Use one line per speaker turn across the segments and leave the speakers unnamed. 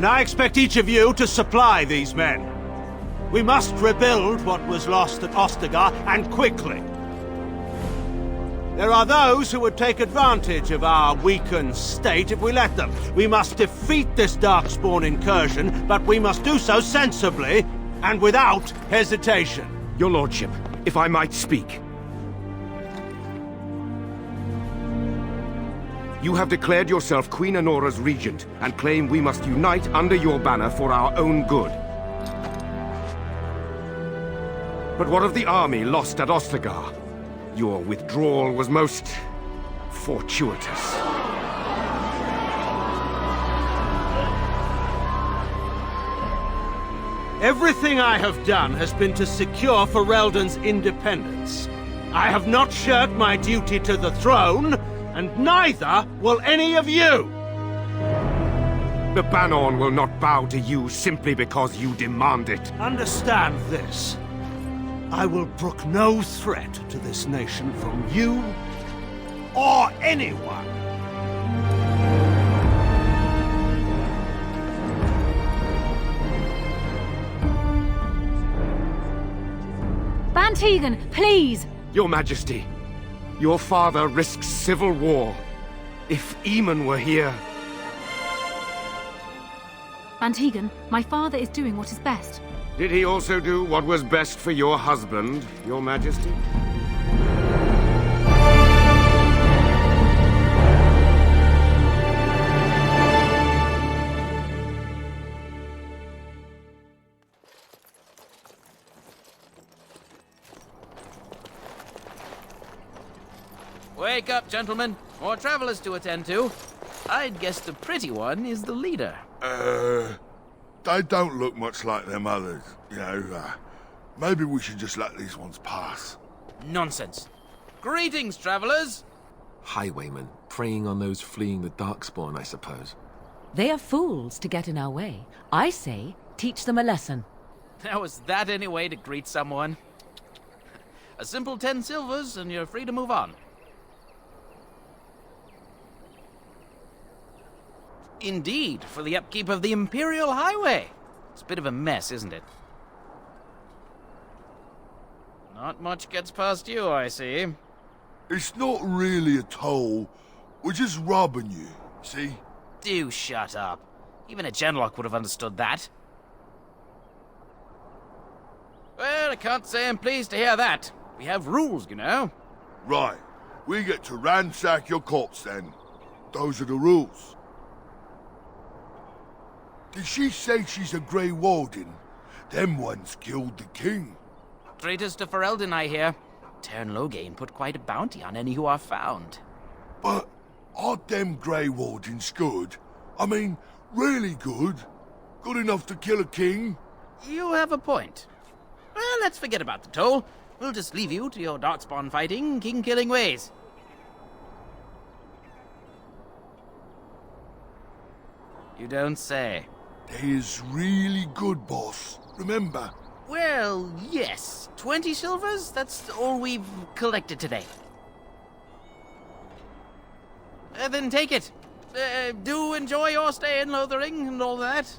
and I expect each of you to supply these men. We must rebuild what was lost at Ostagar, and quickly. There are those who would take advantage of our weakened state if we let them. We must defeat this Darkspawn incursion, but we must do so sensibly and without hesitation.
Your lordship, if I might speak. You have declared yourself Queen Honora's regent, and claim we must unite under your banner for our own good. But what of the army lost at Ostagar? Your withdrawal was most fortuitous.
Everything I have done has been to secure Ferelden's independence. I have not shirked my duty to the throne, and neither will any of you!
The Banorn will not bow to you simply because you demand it.
Understand this. I will brook no threat to this nation from you or anyone.
Bantegan, please!
Your Majesty, your father risks civil war. If Eamon were here...
Bantegan, my father is doing what is best.
Did he also do what was best for your husband, Your Majesty?
Wake up, gentlemen. More travelers to attend to. I'd guess the pretty one is the leader.
They don't look much like them others, you know. Maybe we should just let these ones pass.
Nonsense. Greetings, travelers.
Highwaymen, preying on those fleeing the Darkspawn, I suppose.
They are fools to get in our way. I say, teach them a lesson.
Now, is that any way to greet someone? A simple 10 silvers, and you're free to move on. Indeed, for the upkeep of the Imperial Highway. It's a bit of a mess, isn't it? Not much gets past you, I see.
It's not really a toll. We're just robbing you, see?
Do shut up. Even a Genlock would have understood that. Well, I can't say I'm pleased to hear that. We have rules, you know.
Right. We get to ransack your corpse then. Those are the rules. Did she say she's a Grey Warden? Them ones killed the king.
Traitors to Ferelden, I hear. Tern Loghain put quite a bounty on any who are found.
But aren't them Grey Wardens good? I mean, really good? Good enough to kill a king?
You have a point. Well, let's forget about the toll. We'll just leave you to your Darkspawn fighting, king-killing ways. You don't say.
They is really good, boss. Remember?
Well, yes. 20 silvers? That's all we've collected today. Then take it. Do enjoy your stay in Lothering and all that.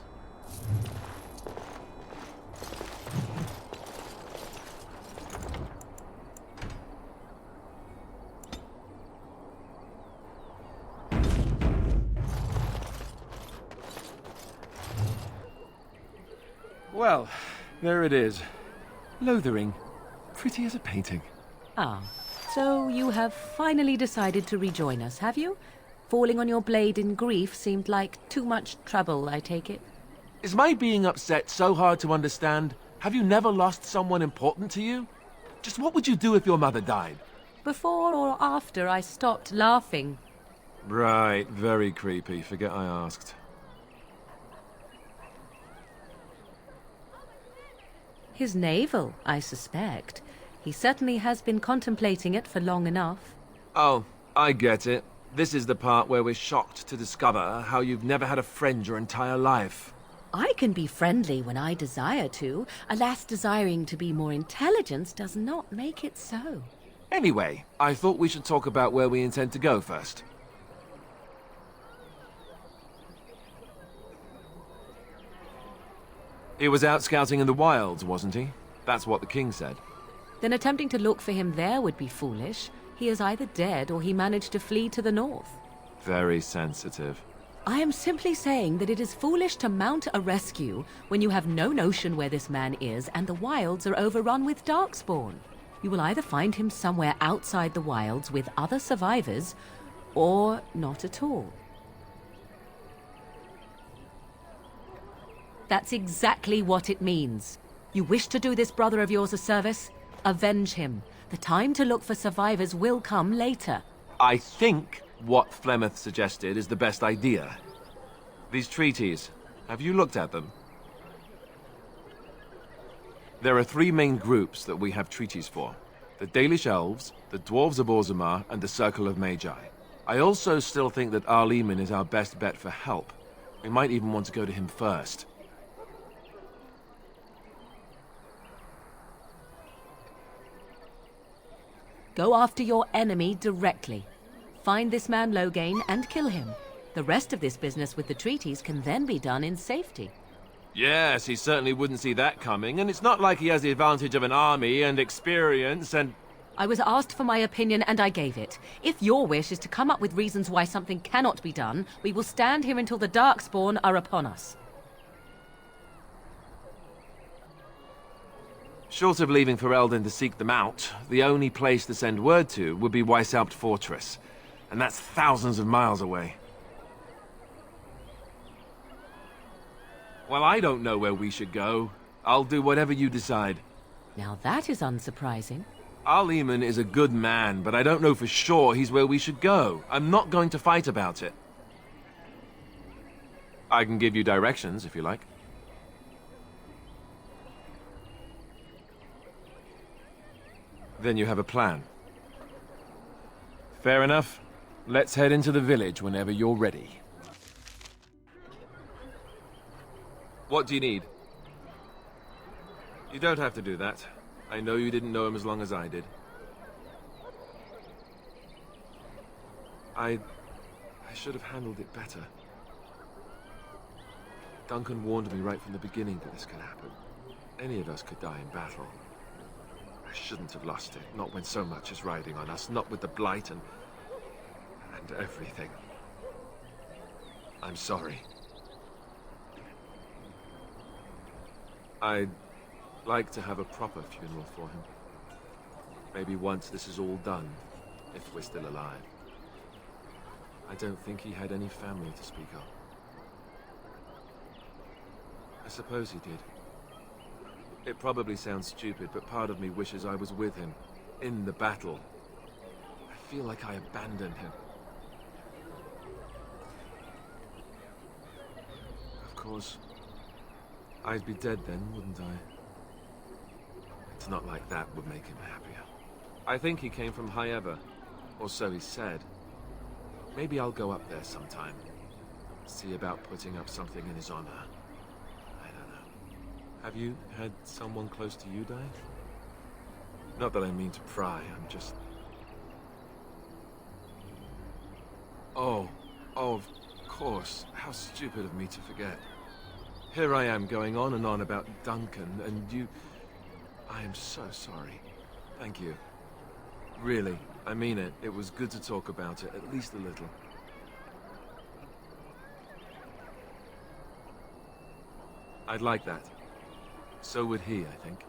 Well, there it is. Lothering. Pretty as a painting.
Ah, so you have finally decided to rejoin us, have you? Falling on your blade in grief seemed like too much trouble, I take it.
Is my being upset so hard to understand? Have you never lost someone important to you? Just what would you do if your mother died?
Before or after I stopped laughing.
Right, very creepy. Forget I asked.
His navel, I suspect. He certainly has been contemplating it for long enough.
Oh, I get it. This is the part where we're shocked to discover how you've never had a friend your entire life.
I can be friendly when I desire to. Alas, desiring to be more intelligent does not make it so.
Anyway, I thought we should talk about where we intend to go first. He was out scouting in the wilds, wasn't he? That's what the king said.
Then attempting to look for him there would be foolish. He is either dead or he managed to flee to the north.
Very sensitive.
I am simply saying that it is foolish to mount a rescue when you have no notion where this man is and the wilds are overrun with darkspawn. You will either find him somewhere outside the wilds with other survivors, or not at all. That's exactly what it means. You wish to do this brother of yours a service? Avenge him. The time to look for survivors will come later.
I think what Flemeth suggested is the best idea. These treaties, have you looked at them? There are 3 main groups that we have treaties for. The Dalish Elves, the Dwarves of Orzammar, and the Circle of Magi. I also still think that Arleman is our best bet for help. We might even want to go to him first.
Go after your enemy directly. Find this man Loghain and kill him. The rest of this business with the treaties can then be done in safety.
Yes, he certainly wouldn't see that coming, and it's not like he has the advantage of an army and experience and...
I was asked for my opinion and I gave it. If your wish is to come up with reasons why something cannot be done, we will stand here until the Darkspawn are upon us.
Short of leaving for Eldon to seek them out, the only place to send word to would be Weishaupt Fortress. And that's thousands of miles away. Well, I don't know where we should go. I'll do whatever you decide.
Now that is unsurprising.
Arleman is a good man, but I don't know for sure he's where we should go. I'm not going to fight about it. I can give you directions, if you like. Then you have a plan. Fair enough. Let's head into the village whenever you're ready. What do you need? You don't have to do that. I know you didn't know him as long as I did. I should have handled it better. Duncan warned me right from the beginning that this could happen. Any of us could die in battle. I shouldn't have lost it, not when so much is riding on us, not with the Blight and everything. I'm sorry. I'd like to have a proper funeral for him. Maybe once this is all done, if we're still alive. I don't think he had any family to speak of. I suppose he did. It probably sounds stupid, but part of me wishes I was with him, in the battle. I feel like I abandoned him. Of course, I'd be dead then, wouldn't I? It's not like that would make him happier. I think he came from High Ever, or so he said. Maybe I'll go up there sometime. See about putting up something in his honor. I don't know. Have you had someone close to you die? Not that I mean to pry, I'm just... Oh, of course. How stupid of me to forget. Here I am going on and on about Duncan, and you... I am so sorry. Thank you. Really, I mean it. It was good to talk about it, at least a little. I'd like that. So would he, I think.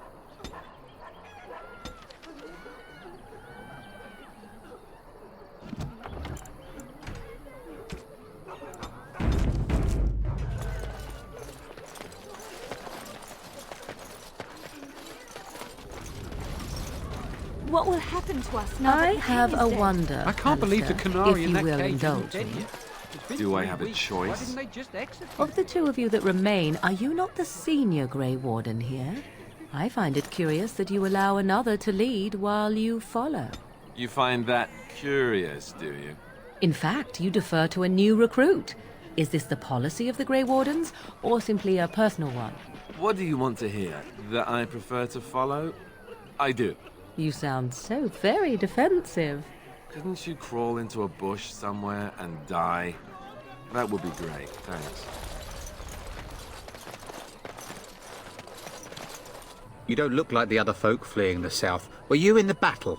What will happen to us now
I
that
have a
Henry's dead?
wonder,
I can't believe the
Alistair,
canary
if
in
you
that
will
cage
indulge
isn't dead
me.
yet. It's been
Do I
3
have a
weeks.
choice?
Why didn't they just exit?
Of the 2 of you that remain, are you not the senior Grey Warden here? I find it curious that you allow another to lead while you follow.
You find that curious, do you?
In fact, you defer to a new recruit. Is this the policy of the Grey Wardens, or simply a personal one?
What do you want to hear? That I prefer to follow? I do.
You sound so very defensive.
Couldn't you crawl into a bush somewhere and die? That would be great, thanks.
You don't look like the other folk fleeing the south. Were you in the battle?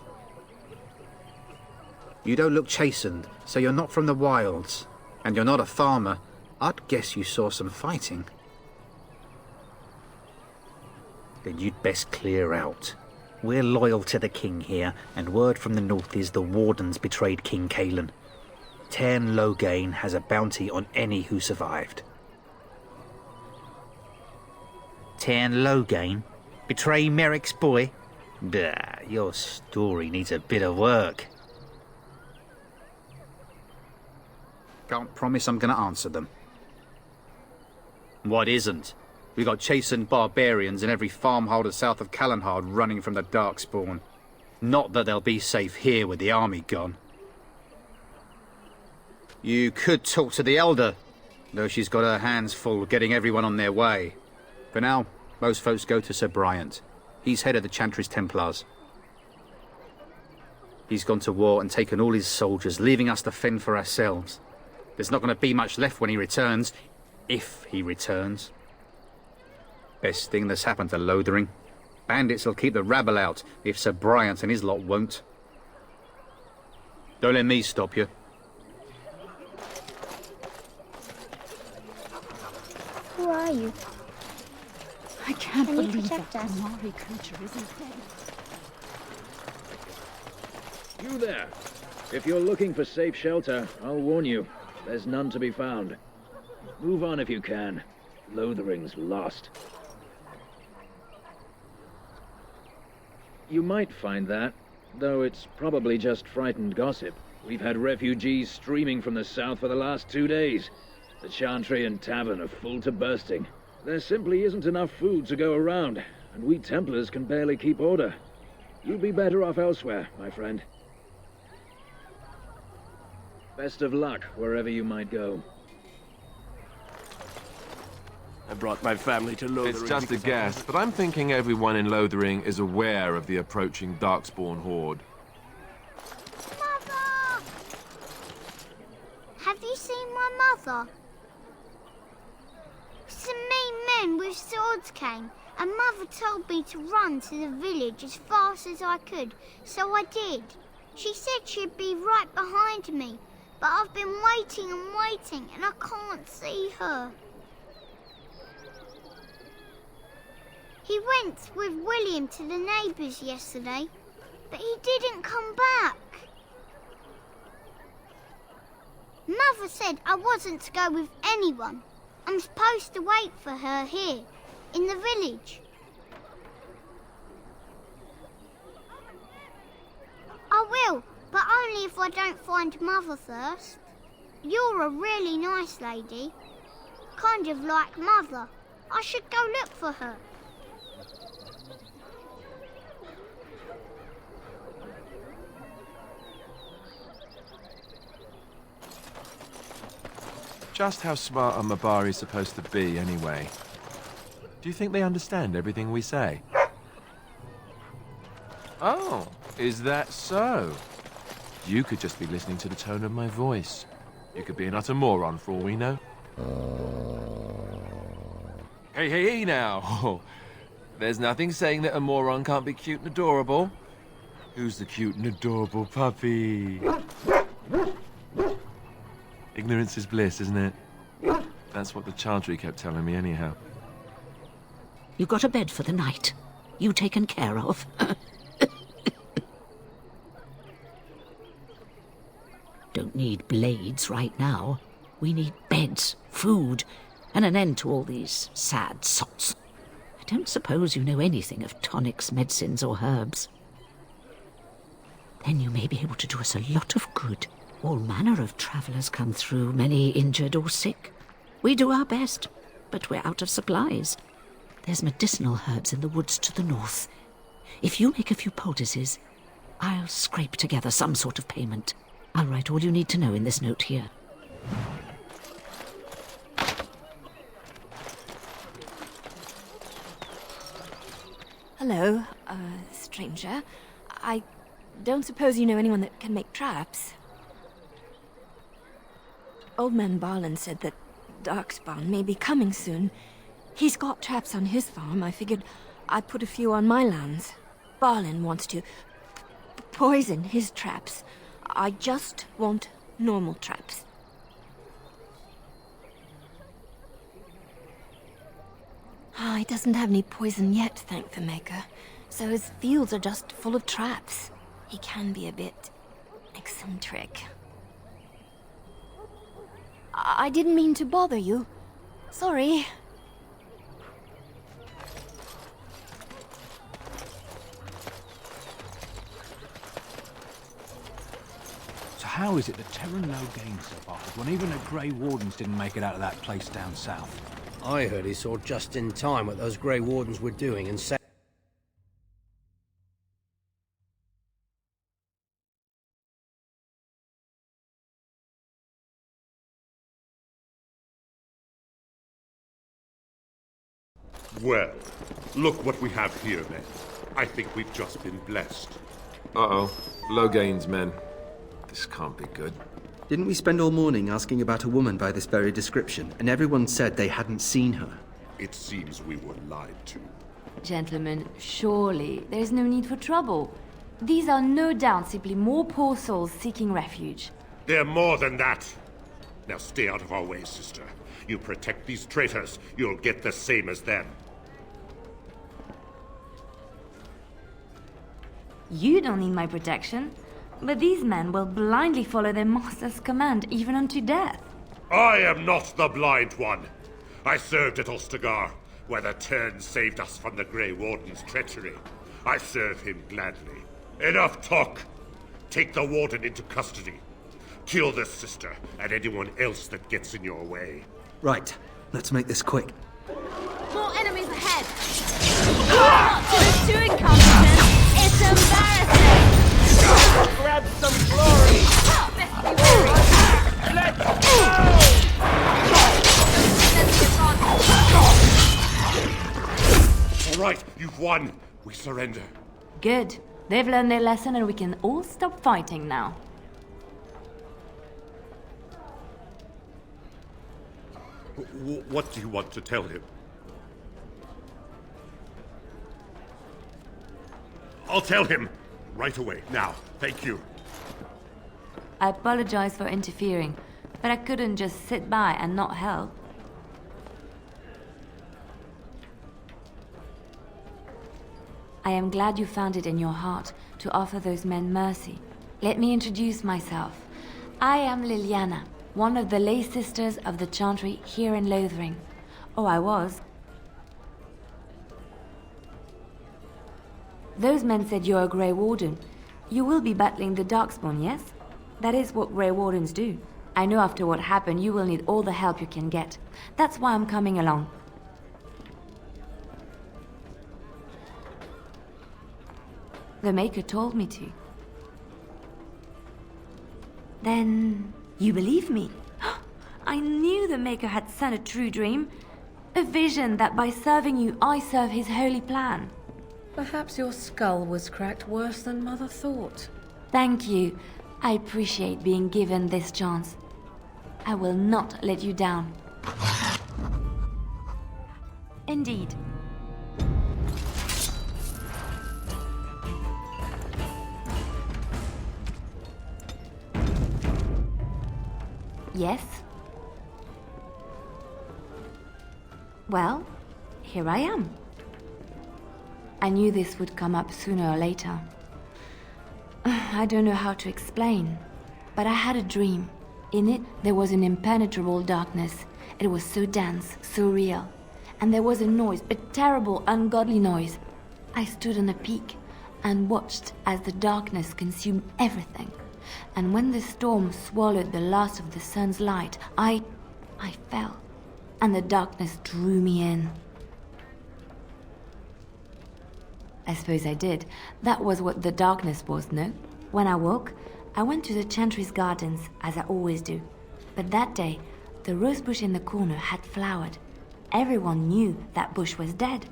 You don't look chastened, so you're not from the wilds. And you're not a farmer. I'd guess you saw some fighting. Then you'd best clear out. We're loyal to the king here, and word from the north is the wardens betrayed King Kalen. Tairn Loghain has a bounty on any who survived. Tairn Loghain? Betray Merrick's boy? Bah, your story needs a bit of work. Can't promise I'm gonna answer them. What isn't? We got chastened barbarians in every farmholder south of Callanhard running from the Darkspawn. Not that they'll be safe here with the army gone. You could talk to the Elder, though she's got her hands full getting everyone on their way. For now, most folks go to Sir Bryant. He's head of the Chantry's Templars. He's gone to war and taken all his soldiers, leaving us to fend for ourselves. There's not going to be much left when he returns, if he returns. Best thing that's happened to Lothering. Bandits will keep the rabble out, if Sir Bryant and his lot won't. Don't let me stop you.
Who are you?
I can't
Can you
believe
protect
that
us?
Mari creature isn't dead.
You there. If you're looking for safe shelter, I'll warn you. There's none to be found. Move on if you can. Lothering's lost. You might find that, though it's probably just frightened gossip. We've had refugees streaming from the south for the last 2 days. The Chantry and Tavern are full to bursting. There simply isn't enough food to go around, and we Templars can barely keep order. You'd be better off elsewhere, my friend. Best of luck wherever you might go.
I brought my family to Lothering.
It's just a guess, but I'm thinking everyone in Lothering is aware of the approaching Darkspawn horde.
Mother! Have you seen my mother? Some mean men with swords came, and Mother told me to run to the village as fast as I could, so I did. She said she'd be right behind me, but I've been waiting and waiting, and I can't see her. He went with William to the neighbours yesterday, but he didn't come back. Mother said I wasn't to go with anyone. I'm supposed to wait for her here, in the village. I will, but only if I don't find Mother first. You're a really nice lady. Kind of like Mother. I should go look for her.
Just how smart are Mabari supposed to be, anyway? Do you think they understand everything we say? Oh, is that so? You could just be listening to the tone of my voice. You could be an utter moron for all we know. Hey now! There's nothing saying that a moron can't be cute and adorable. Who's the cute and adorable puppy? Ignorance is bliss, isn't it? That's what the Chantry kept telling me anyhow.
You got a bed for the night? You taken care of? Don't need blades right now. We need beds, food, and an end to all these sad sots. I don't suppose you know anything of tonics, medicines, or herbs. Then you may be able to do us a lot of good. All manner of travellers come through, many injured or sick. We do our best, but we're out of supplies. There's medicinal herbs in the woods to the north. If you make a few poultices, I'll scrape together some sort of payment. I'll write all you need to know in this note here.
Hello, stranger. I don't suppose you know anyone that can make traps? Old man Barlin said that Darkspawn may be coming soon. He's got traps on his farm. I figured I put a few on my lands. Balin wants to poison his traps. I just want normal traps. He doesn't have any poison yet, thank the Maker. So his fields are just full of traps. He can be a bit eccentric. I didn't mean to bother you. Sorry.
So how is it that Terran no gain survived when even the Grey Wardens didn't make it out of that place down south?
I heard he saw just in time what those Grey Wardens were doing and said...
Well, look what we have here, men. I think we've just been blessed.
Uh-oh. Logain's men. This can't be good.
Didn't we spend all morning asking about a woman by this very description, and everyone said they hadn't seen her?
It seems we were lied to.
Gentlemen, surely there's no need for trouble. These are no doubt simply more poor souls seeking refuge.
They're more than that. Now stay out of our way, sister. You protect these traitors, you'll get the same as them.
You don't need my protection, but these men will blindly follow their master's command even unto death.
I am not the blind one. I served at Ostagar, where the Tern saved us from the Grey Warden's treachery. I serve him gladly. Enough talk! Take the Warden into custody. Kill this sister and anyone else that gets in your way.
Right. Let's make this quick.
More enemies ahead! Too incompetent! It's embarrassing!
Grab some glory!
Let's
All right, you've won. We surrender.
Good. They've learned their lesson and we can all stop fighting now.
What do you want to tell him? I'll tell him! Right away, now. Thank you.
I apologize for interfering, but I couldn't just sit by and not help. I am glad you found it in your heart to offer those men mercy. Let me introduce myself. I am Liliana, one of the lay sisters of the Chantry here in Lothering. Oh, I was. Those men said you're a Grey Warden. You will be battling the Darkspawn, yes? That is what Grey Wardens do. I know after what happened you will need all the help you can get. That's why I'm coming along. The Maker told me to. Then you believe me? I knew the Maker had sent a true dream. A vision that by serving you, I serve his holy plan.
Perhaps your skull was cracked worse than Mother thought.
Thank you. I appreciate being given this chance. I will not let you down. Indeed. Yes? Well, here I am. I knew this would come up sooner or later. I don't know how to explain, but I had a dream. In it, there was an impenetrable darkness. It was so dense, so real. And there was a noise, a terrible, ungodly noise. I stood on a peak and watched as the darkness consumed everything. And when the storm swallowed the last of the sun's light, I fell, and the darkness drew me in. I suppose I did. That was what the darkness was, no? When I woke, I went to the Chantry's gardens, as I always do. But that day, the rose bush in the corner had flowered. Everyone knew that bush was dead.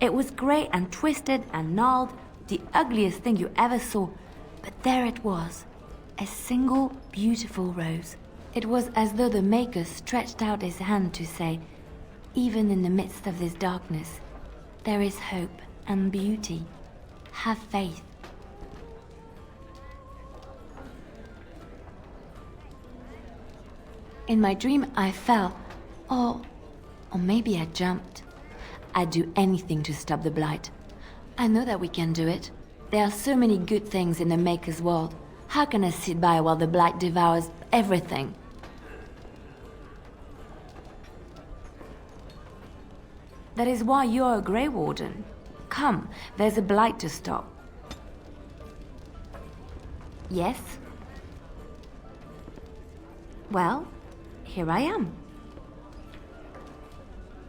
It was grey and twisted and gnarled, the ugliest thing you ever saw. But there it was, a single beautiful rose. It was as though the Maker stretched out his hand to say, even in the midst of this darkness, there is hope and beauty. Have faith. In my dream, I fell. Or maybe I jumped. I'd do anything to stop the blight. I know that we can do it. There are so many good things in the Maker's world. How can I sit by while the blight devours everything? That is why you're a Grey Warden. Come, there's a blight to stop. Yes? Well, here I am.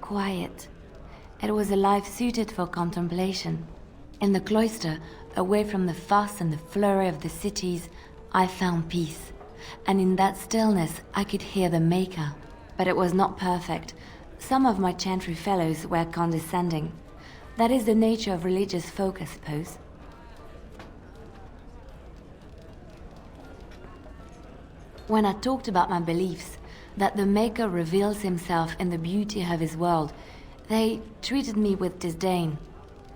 Quiet. It was a life suited for contemplation. In the cloister, away from the fuss and the flurry of the cities, I found peace. And in that stillness, I could hear the Maker. But it was not perfect. Some of my chantry fellows were condescending. That is the nature of religious folk, I suppose. When I talked about my beliefs, that the Maker reveals himself in the beauty of his world, they treated me with disdain.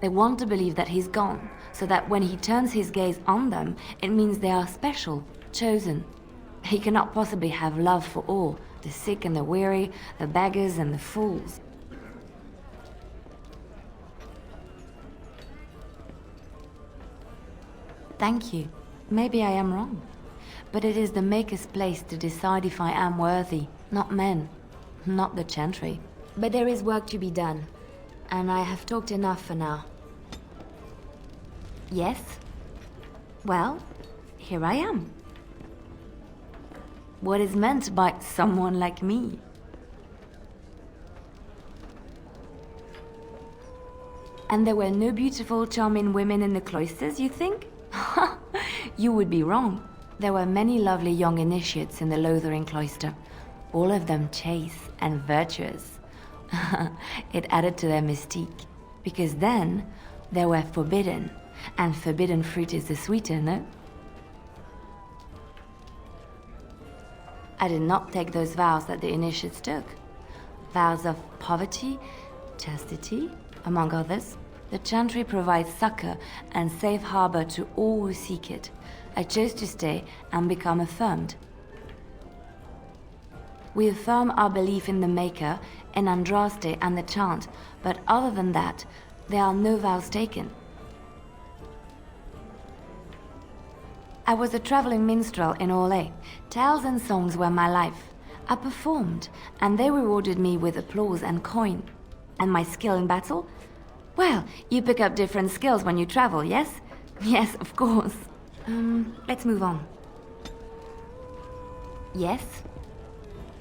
They want to believe that he's gone, so that when he turns his gaze on them, it means they are special, chosen. He cannot possibly have love for all, the sick and the weary, the beggars and the fools. Thank you. Maybe I am wrong. But it is the Maker's place to decide if I am worthy, not men, not the chantry. But there is work to be done, and I have talked enough for now. Yes? Well, here I am. What is meant by someone like me? And there were no beautiful, charming women in the cloisters, you think? You would be wrong. There were many lovely young initiates in the Lothering cloister, all of them chaste and virtuous. It added to their mystique, because then they were forbidden, and forbidden fruit is the sweeter, no? I did not take those vows that the initiates took. Vows of poverty, chastity, among others. The chantry provides succor and safe harbor to all who seek it. I chose to stay and become affirmed. We affirm our belief in the Maker, in Andraste and the chant, but other than that, there are no vows taken. I was a traveling minstrel in Orlais. Tales and songs were my life. I performed, and they rewarded me with applause and coin. And my skill in battle? Well, you pick up different skills when you travel, yes? Yes, of course. Let's move on. Yes?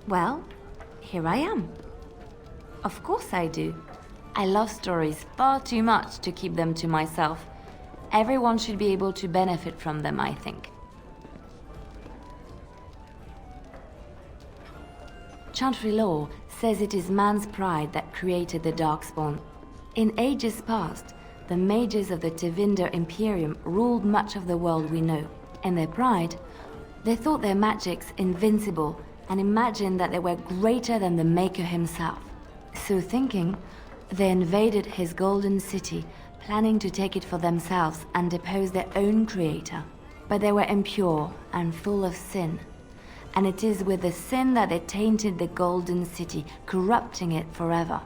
Well, here I am. Of course I do. I love stories far too much to keep them to myself. Everyone should be able to benefit from them, I think. Chantry law says it is man's pride that created the Darkspawn. In ages past, the mages of the Tevinder Imperium ruled much of the world we know. In their pride, they thought their magics invincible and imagined that they were greater than the Maker himself. So thinking, they invaded his golden city, planning to take it for themselves and depose their own creator. But they were impure and full of sin. And it is with the sin that they tainted the golden city, corrupting it forever.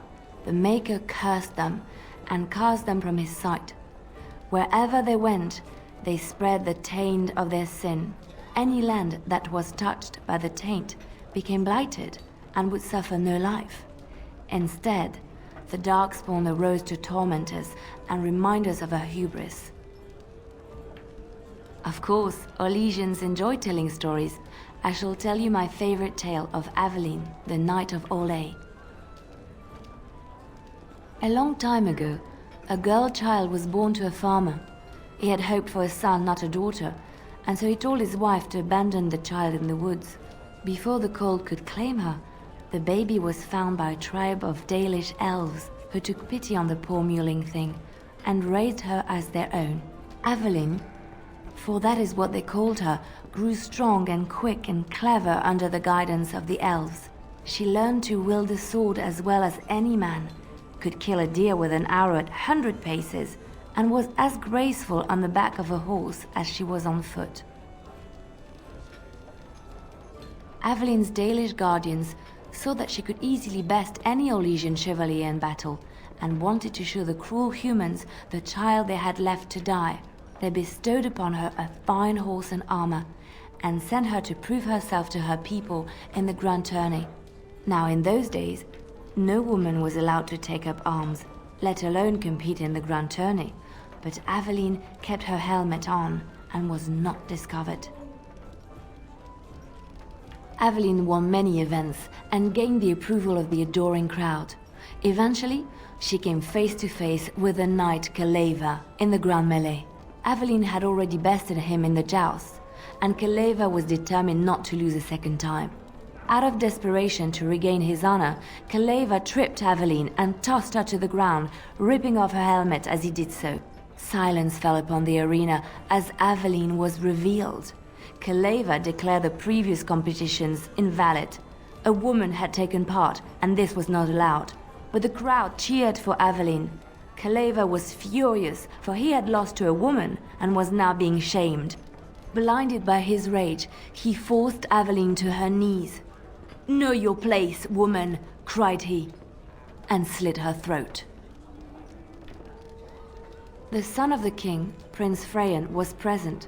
The Maker cursed them and cast them from his sight. Wherever they went, they spread the taint of their sin. Any land that was touched by the taint became blighted and would suffer no life. Instead, the Darkspawn arose to torment us and remind us of our hubris. Of course, Orlesians enjoy telling stories. I shall tell you my favorite tale of Aveline, the Knight of Orlais. A long time ago, a girl child was born to a farmer. He had hoped for a son, not a daughter, and so he told his wife to abandon the child in the woods. Before the cold could claim her, the baby was found by a tribe of Dalish elves who took pity on the poor mewling thing and raised her as their own. Aveline, for that is what they called her, grew strong and quick and clever under the guidance of the elves. She learned to wield the sword as well as any man, could kill a deer with an arrow at 100 paces, and was as graceful on the back of a horse as she was on foot. Avelin's Dalish guardians saw that she could easily best any Orlesian chevalier in battle, and wanted to show the cruel humans the child they had left to die. They bestowed upon her a fine horse and armor, and sent her to prove herself to her people in the grand tourney. Now in those days, no woman was allowed to take up arms, let alone compete in the grand tourney, but Aveline kept her helmet on and was not discovered. Aveline won many events and gained the approval of the adoring crowd. Eventually, she came face to face with the knight Kaleva in the grand melee. Aveline had already bested him in the joust, and Kaleva was determined not to lose a second time. Out of desperation to regain his honor, Kaleva tripped Aveline and tossed her to the ground, ripping off her helmet as he did so. Silence fell upon the arena as Aveline was revealed. Kaleva declared the previous competitions invalid. A woman had taken part, and this was not allowed. But the crowd cheered for Aveline. Kaleva was furious, for he had lost to a woman and was now being shamed. Blinded by his rage, he forced Aveline to her knees. "Know your place, woman," cried he, and slit her throat. The son of the king, Prince Freyan, was present.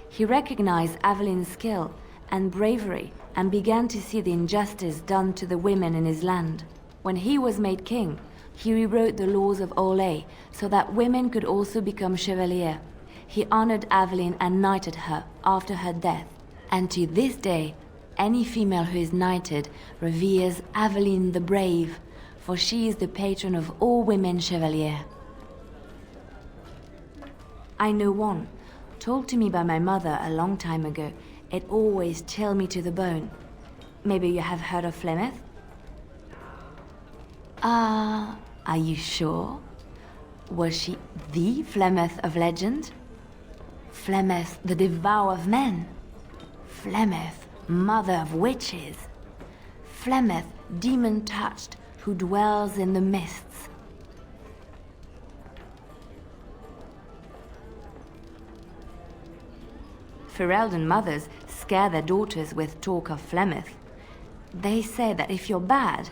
He recognized Aveline's skill and bravery and began to see the injustice done to the women in his land. When he was made king, he rewrote the laws of Orlais so that women could also become chevalier. He honored Aveline and knighted her after her death, and to this day, any female who is knighted reveres Aveline the Brave, for she is the patron of all women chevalier. I know one, told to me by my mother a long time ago. It always chilled me to the bone. Maybe you have heard of Flemeth? Are you sure? Was she the Flemeth of legend? Flemeth, the devourer of men? Flemeth, mother of witches? Flemeth, demon-touched, who dwells in the mists? Ferelden mothers scare their daughters with talk of Flemeth. They say that if you're bad,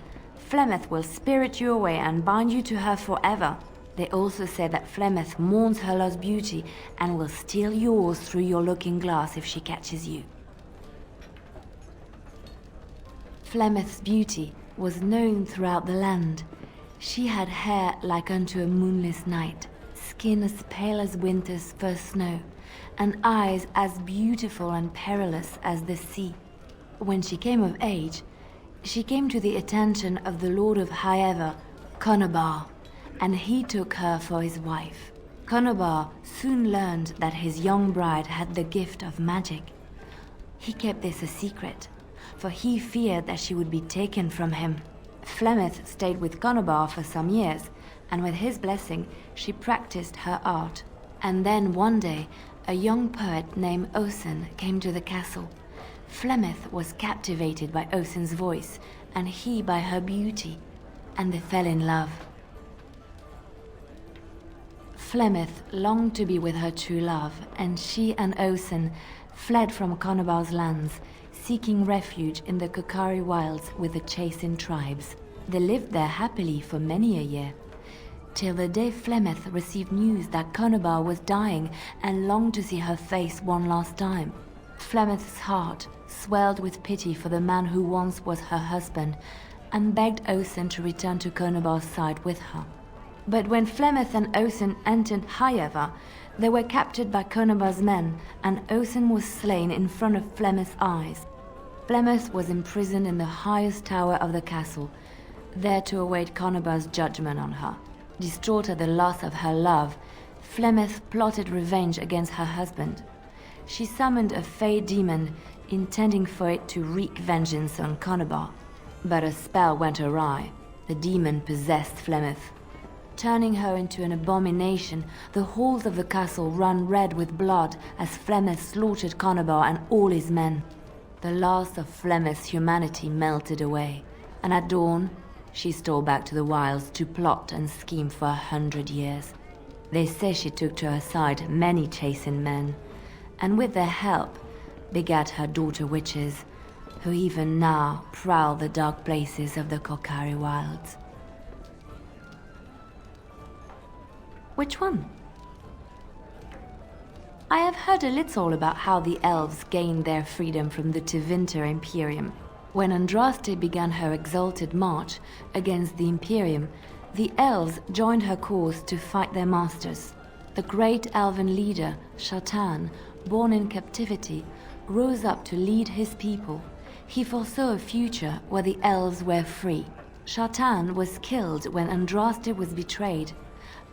Flemeth will spirit you away and bind you to her forever. They also say that Flemeth mourns her lost beauty and will steal yours through your looking glass if she catches you. Flemeth's beauty was known throughout the land. She had hair like unto a moonless night, skin as pale as winter's first snow, and eyes as beautiful and perilous as the sea. When she came of age, she came to the attention of the Lord of Highever, Conobar, and he took her for his wife. Conobar soon learned that his young bride had the gift of magic. He kept this a secret, for he feared that she would be taken from him. Flemeth stayed with Conobar for some years, and with his blessing, she practiced her art. And then one day, a young poet named Osen came to the castle. Flemeth was captivated by Osen's voice, and he by her beauty, and they fell in love. Flemeth longed to be with her true love, and she and Osen fled from Conobar's lands, seeking refuge in the Kokari wilds with the Chasing tribes. They lived there happily for many a year, till the day Flemeth received news that Conobar was dying and longed to see her face one last time. Flemeth's heart swelled with pity for the man who once was her husband, and begged Osen to return to Conobar's side with her. But when Flemeth and Osen entered Highever, they were captured by Conobar's men, and Osen was slain in front of Flemeth's eyes. Flemeth was imprisoned in the highest tower of the castle, there to await Conobar's judgment on her. Distraught at the loss of her love, Flemeth plotted revenge against her husband. She summoned a fey demon, intending for it to wreak vengeance on Conobar. But a spell went awry. The demon possessed Flemeth. Turning her into an abomination, the halls of the castle ran red with blood as Flemeth slaughtered Conobar and all his men. The last of Flemeth's humanity melted away, and at dawn, she stole back to the wilds to plot and scheme for 100 years. They say she took to her side many chastened men, and with their help begat her daughter witches, who even now prowl the dark places of the Kokari wilds. Which one? I have heard a little about how the elves gained their freedom from the Tevinter Imperium. When Andraste began her exalted march against the Imperium, the elves joined her cause to fight their masters. The great elven leader, Shatan, born in captivity, rose up to lead his people. He foresaw a future where the elves were free. Shatan was killed when Andraste was betrayed,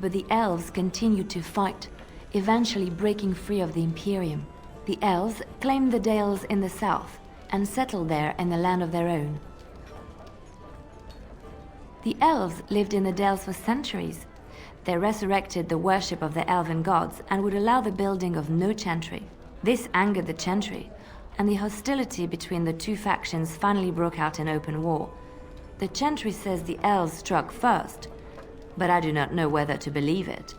but the elves continued to fight, eventually breaking free of the Imperium. The elves claimed the Dales in the south and settled there in the land of their own. The elves lived in the Dales for centuries. They resurrected the worship of the elven gods and would allow the building of no chantry. This angered the chantry, and the hostility between the two factions finally broke out in open war. The chantry says the elves struck first, but I do not know whether to believe it.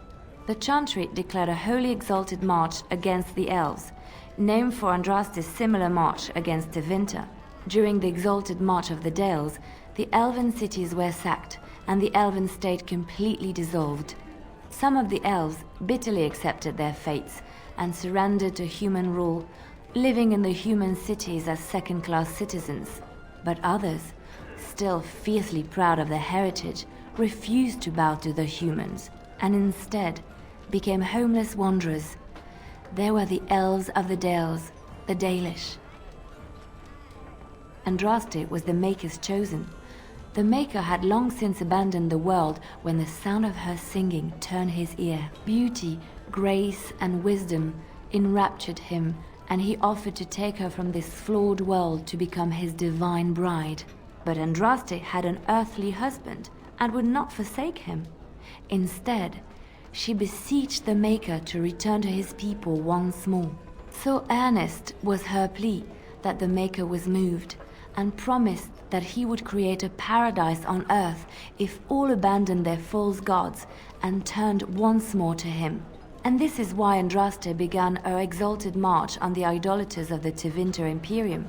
The chantry declared a wholly exalted march against the elves, named for Andraste's similar march against Tevinter. During the exalted march of the Dales, the elven cities were sacked, and the elven state completely dissolved. Some of the elves bitterly accepted their fates and surrendered to human rule, living in the human cities as second-class citizens. But others, still fiercely proud of their heritage, refused to bow to the humans, and instead became homeless wanderers. They were the elves of the Dales, the Dalish. Andraste was the Maker's chosen. The Maker had long since abandoned the world when the sound of her singing turned his ear. Beauty, grace, and wisdom enraptured him, and he offered to take her from this flawed world to become his divine bride. But Andraste had an earthly husband and would not forsake him. Instead, she beseeched the Maker to return to his people once more. So earnest was her plea that the Maker was moved, and promised that he would create a paradise on earth if all abandoned their false gods and turned once more to him. And this is why Andraste began her exalted march on the idolaters of the Tevinter Imperium.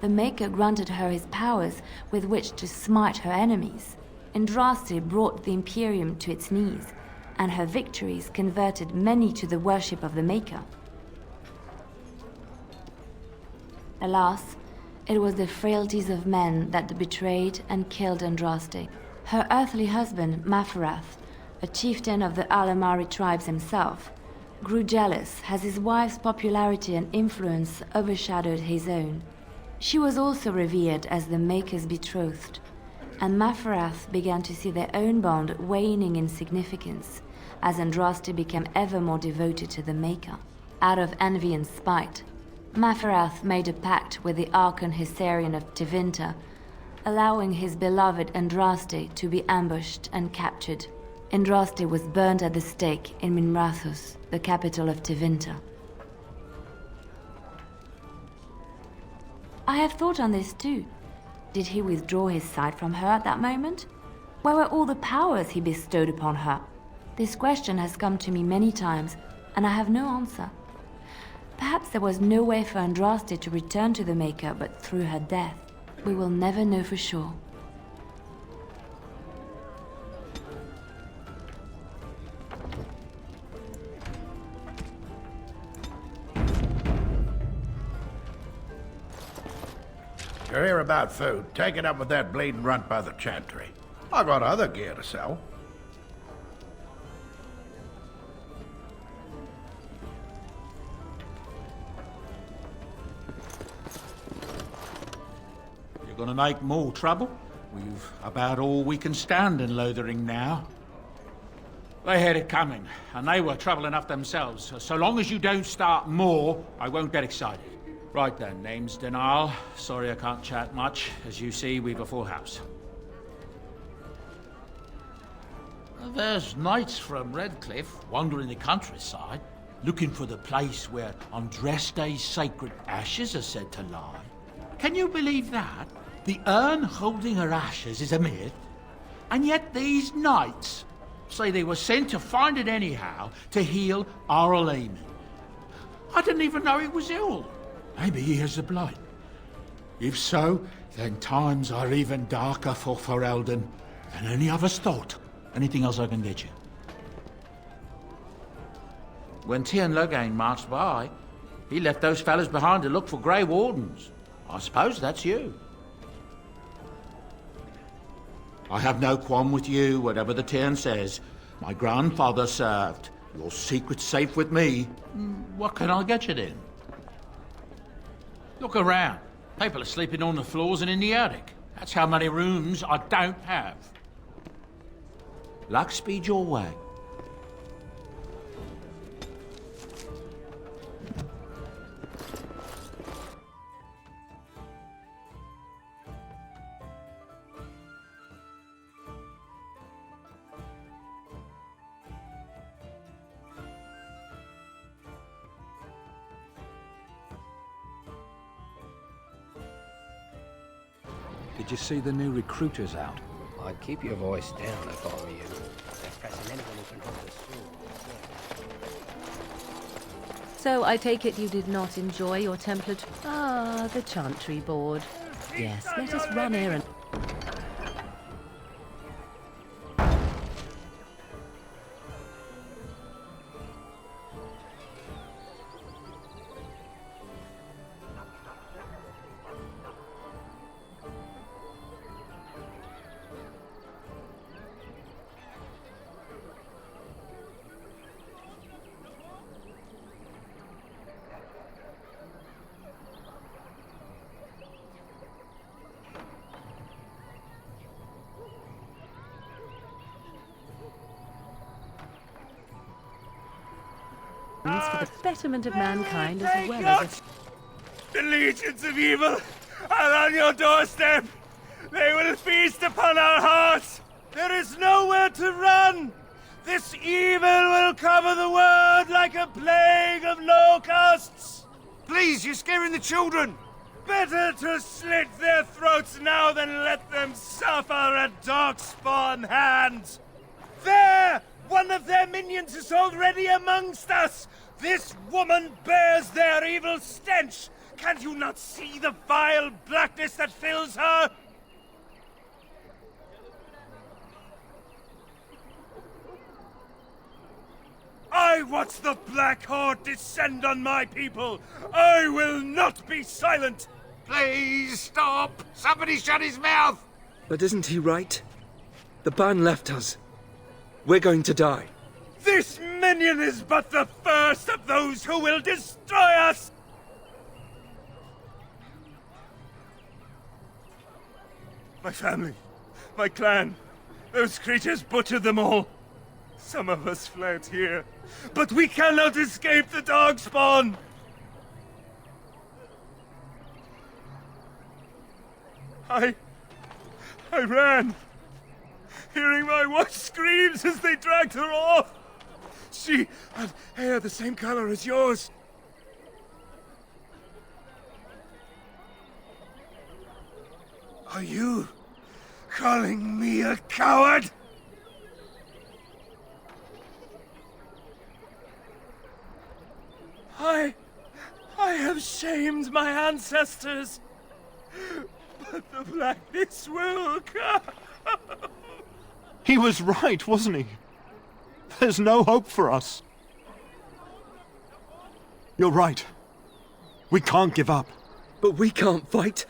The Maker granted her his powers with which to smite her enemies. Andraste brought the Imperium to its knees, and her victories converted many to the worship of the Maker. Alas, it was the frailties of men that betrayed and killed Andraste. Her earthly husband, Maferath, a chieftain of the Alamari tribes himself, grew jealous as his wife's popularity and influence overshadowed his own. She was also revered as the Maker's betrothed, and Maferath began to see their own bond waning in significance as Andraste became ever more devoted to the Maker. Out of envy and spite, Maferath made a pact with the Archon Hysarian of Tevinter, allowing his beloved Andraste to be ambushed and captured. Andraste was burned at the stake in Minrathous, the capital of Tevinter. I have thought on this too. Did he withdraw his sight from her at that moment? Where were all the powers he bestowed upon her? This question has come to me many times, and I have no answer. Perhaps there was no way for Andraste to return to the Maker but through her death. We will never know for sure.
You hear about food? Take it up with that bleeding runt by the chantry. I got other gear to sell.
You're gonna make more trouble? We've about all we can stand in Lothering now. They had it coming, and they were trouble enough themselves. So long as you don't start more, I won't get excited. Right then, name's Denal. Sorry I can't chat much. As you see, we've a full house. There's knights from Redcliffe wandering the countryside, looking for the place where Andraste's sacred ashes are said to lie. Can you believe that? The urn holding her ashes is a myth, and yet these knights, Say they were sent to find it anyhow to heal our Aaina. I didn't even know he was ill. Maybe he has the blight. If so, then times are even darker for Ferelden than any of us thought. Anything else I can get you? When Tien Logain marched by, he left those fellas behind to look for Grey Wardens. I suppose that's you. I have no qualm with you, whatever the Tien says. My grandfather served. Your secret's safe with me. What can I get you then? Look around. People are sleeping on the floors and in the attic. That's how many rooms I don't have. Luck speed your way.
Did you see the new recruiters out?
I'd keep your voice down if I were you. They're pressing anyone who can hold a sword.
So I take it you did not enjoy your template? Ah, the Chantry board. Yes, let us run errands. For the betterment of mankind as well as...
The legions of evil are on your doorstep. They will feast upon our hearts. There is nowhere to run. This evil will cover the world like a plague of locusts.
Please, you're scaring the children.
Better to slit their throats now than let them suffer at Darkspawn hands. There! One of their minions is already amongst us! This woman bears their evil stench! Can you not see the vile blackness that fills her? I watch the Black Horde descend on my people! I will not be silent!
Please stop! Somebody shut his mouth!
But isn't he right? The ban left us. We're going to die.
This minion is but the first of those who will destroy us! My family, my clan, those creatures butchered them all. Some of us fled here, but we cannot escape the Darkspawn! I ran, hearing my wife's screams as they dragged her off. She had hair the same color as yours. Are you calling me a coward? I have shamed my ancestors, but the blackness will come.
He was right, wasn't he? There's no hope for us. You're right. We can't give up.
But we can't fight.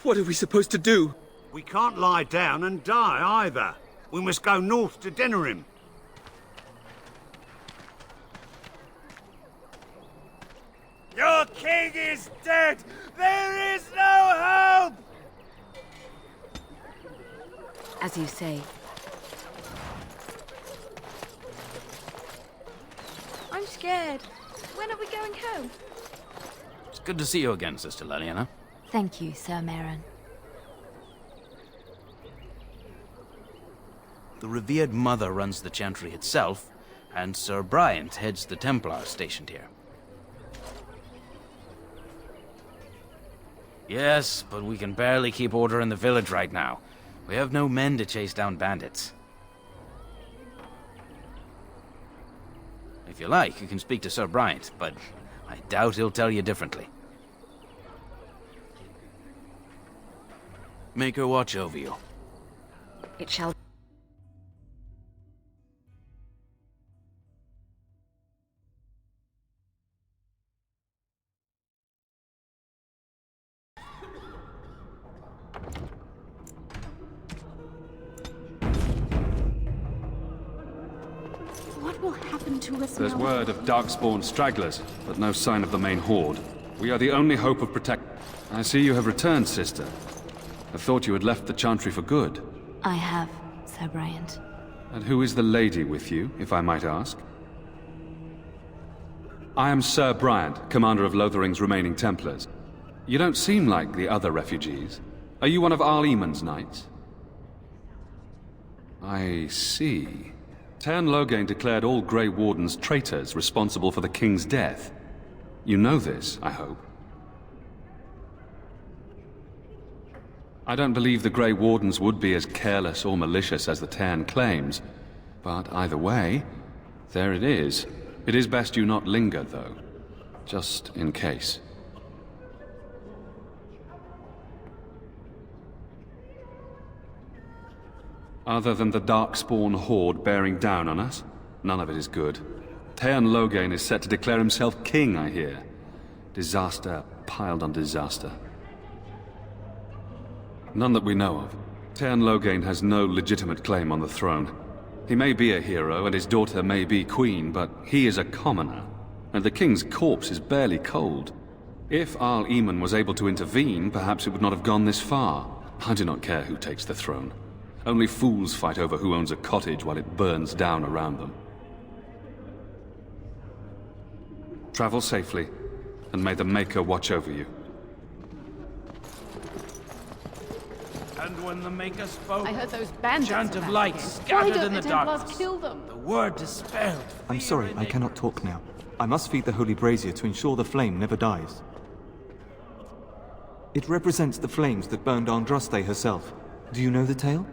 What are we supposed to do?
We can't lie down and die either. We must go north to Denerim. Your king is dead! There is no hope!
As you say.
I'm scared. When are we going home?
It's good to see you again, Sister Leliana.
Thank you, Sir Merrin.
The revered mother runs the Chantry itself, and Sir Bryant heads the Templars stationed here. Yes, but we can barely keep order in the village right now. We have no men to chase down bandits. If you like, you can speak to Sir Bryant, but I doubt he'll tell you differently. Make her watch over you.
It shall.
What will happen to us
There's
now?
word of darkspawn stragglers, but no sign of the main horde. We are the only hope of protect... I see you have returned, sister. I thought you had left the Chantry for good.
I have, Sir Bryant.
And who is the lady with you, if I might ask? I am Sir Bryant, commander of Lothering's remaining Templars. You don't seem like the other refugees. Are you one of Arl Eamon's knights? I see. Tern Loghain declared all Grey Wardens traitors responsible for the King's death. You know this, I hope. I don't believe the Grey Wardens would be as careless or malicious as the Tern claims. But either way, there it is. It is best you not linger, though. Just in case. Other than the Darkspawn horde bearing down on us, none of it is good. Tern Loghain is set to declare himself king, I hear. Disaster piled on disaster. None that we know of. Tern Loghain has no legitimate claim on the throne. He may be a hero, and his daughter may be queen, but he is a commoner, and the king's corpse is barely cold. If Arl Eamon was able to intervene, perhaps it would not have gone this far. I do not care who takes the throne. Only fools fight over who owns a cottage while it burns down around them. Travel safely, and may the Maker watch over you.
And when the Maker spoke,
I heard those bandits
chant of
about
light
again.
scattered
Why don't
in the
the Templars
darkness.
kill them?
The word dispelled.
I'm sorry, I cannot talk now. I must feed the holy brazier to ensure the flame never dies. It represents the flames that burned Andraste herself. Do you know the tale?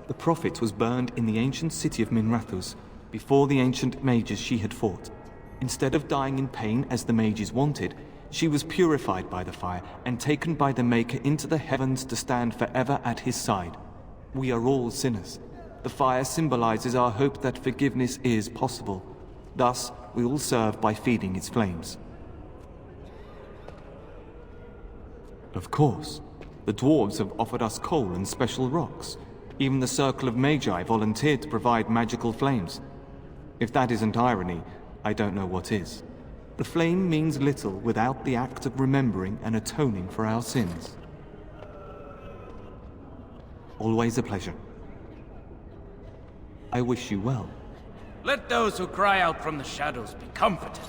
The Prophet was burned in the ancient city of Minrathous, before the ancient mages she had fought. Instead of dying in pain as the mages wanted, she was purified by the fire and taken by the Maker into the heavens to stand forever at his side. We are all sinners. The fire symbolizes our hope that forgiveness is possible. Thus, we all serve by feeding its flames. Of course, the dwarves have offered us coal and special rocks. Even the Circle of Magi volunteered to provide magical flames. If that isn't irony, I don't know what is. The flame means little without the act of remembering and atoning for our sins. Always a pleasure. I wish you well.
Let those who cry out from the shadows be comforted.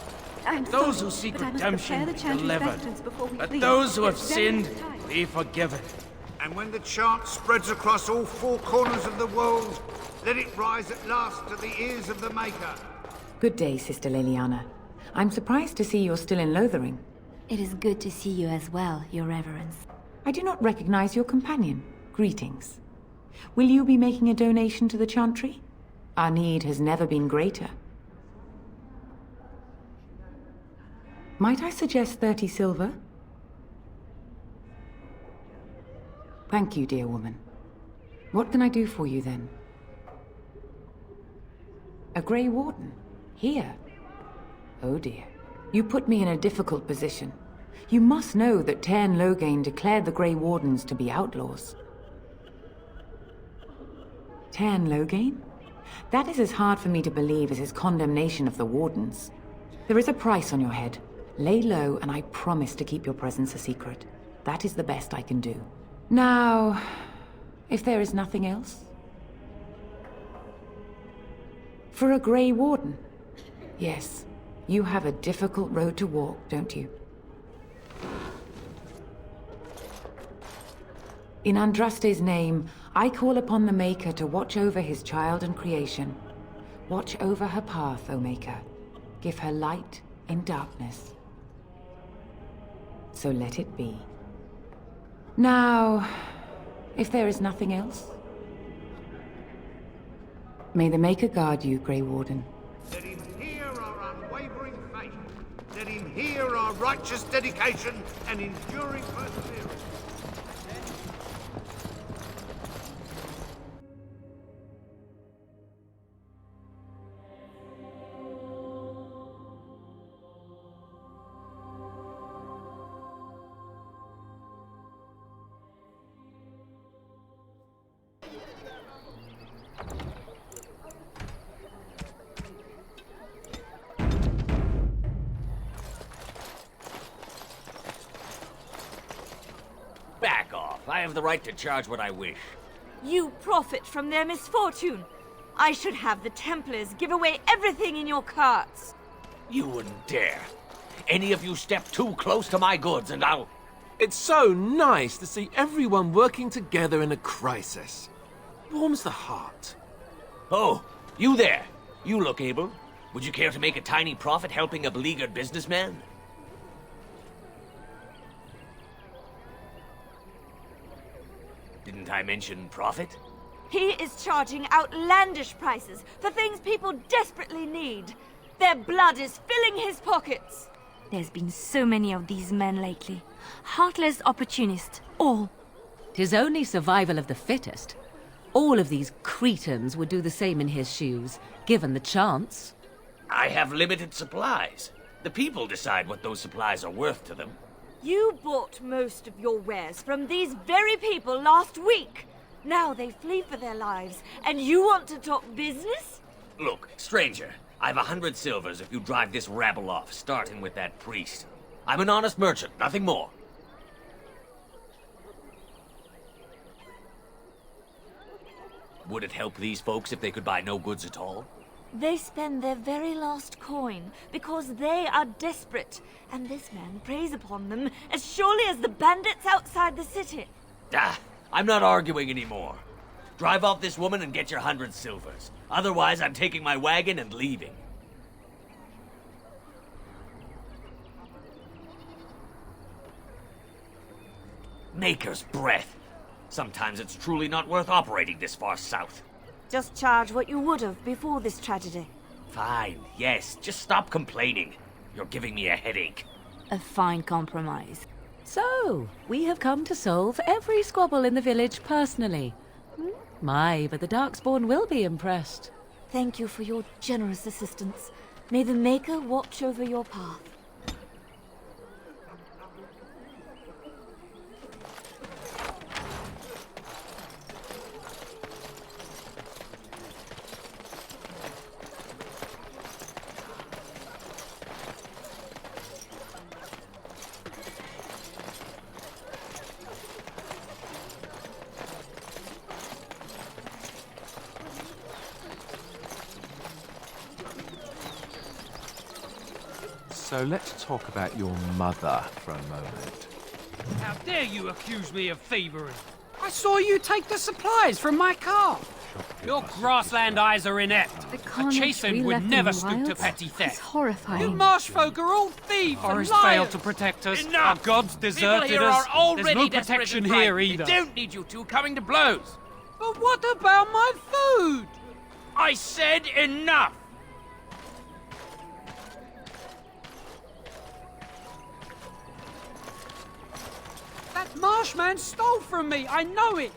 Those who seek redemption be delivered. Let those who have sinned be forgiven.
And when the chant spreads across all four corners of the world, let it rise at last to the ears of the Maker.
Good day, Sister Leliana. I'm surprised to see you're still in Lothering.
It is good to see you as well, Your Reverence.
I do not recognize your companion. Greetings. Will you be making a donation to the Chantry? Our need has never been greater. Might I suggest 30 silver? Thank you, dear woman. What can I do for you, then? A Grey Warden? Here? Oh dear. You put me in a difficult position. You must know that Tern Loghain declared the Grey Wardens to be outlaws. Tern Loghain? That is as hard for me to believe as his condemnation of the Wardens. There is a price on your head. Lay low, and I promise to keep your presence a secret. That is the best I can do. Now, if there is nothing else? For a Grey Warden? Yes, you have a difficult road to walk, don't you? In Andraste's name, I call upon the Maker to watch over his child and creation. Watch over her path, O Maker. Give her light in darkness. So let it be. Now, if there is nothing else? May the Maker guard you, Grey Warden.
Let him hear our unwavering faith. Let him hear our righteous dedication and enduring perseverance.
Back off. I have the right to charge what I wish.
You profit from their misfortune. I should have the Templars give away everything in your carts.
You wouldn't dare. Any of you step too close to my goods and I'll...
It's so nice to see everyone working together in a crisis. Warms the heart.
Oh, you there. You look able. Would you care to make a tiny profit helping a beleaguered businessman? Didn't I mention profit?
He is charging outlandish prices for things people desperately need. Their blood is filling his pockets.
There's been so many of these men lately. Heartless opportunists, all.
'Tis only survival of the fittest. All of these cretins would do the same in his shoes, given the chance.
I have limited supplies. The people decide what those supplies are worth to them.
You bought most of your wares from these very people last week. Now they flee for their lives, and you want to talk business?
Look, stranger, I've 100 silvers if you drive this rabble off, starting with that priest. I'm an honest merchant, nothing more. Would it help these folks if they could buy no goods at all?
They spend their very last coin because they are desperate, and this man preys upon them as surely as the bandits outside the city.
Ah, I'm not arguing anymore. Drive off this woman and get your 100 silvers. Otherwise, I'm taking my wagon and leaving. Maker's breath. Sometimes it's truly not worth operating this far south.
Just charge what you would have before this tragedy.
Fine, yes. Just stop complaining. You're giving me a headache.
A fine compromise.
So, we have come to solve every squabble in the village personally. My, but the Darkspawn will be impressed.
Thank you for your generous assistance. May the Maker watch over your path.
So let's talk about your mother for a moment.
How dare you accuse me of thievery? I saw you take the supplies from my car. Your grassland eyes are inept.
The
A
carnage
chasen
we
would
left
never
in the
stoop to
wilds
petty
is
theft.
horrifying.
You marsh folk are all thieves
Forest
and liars.
failed to protect us.
Enough!
Our gods deserted
People here
us.
are already
There's no
desperate
protection
and
here
frightened.
either.
They don't need you two coming to blows. But what about my food? I said enough! That marshman stole from me, I know it!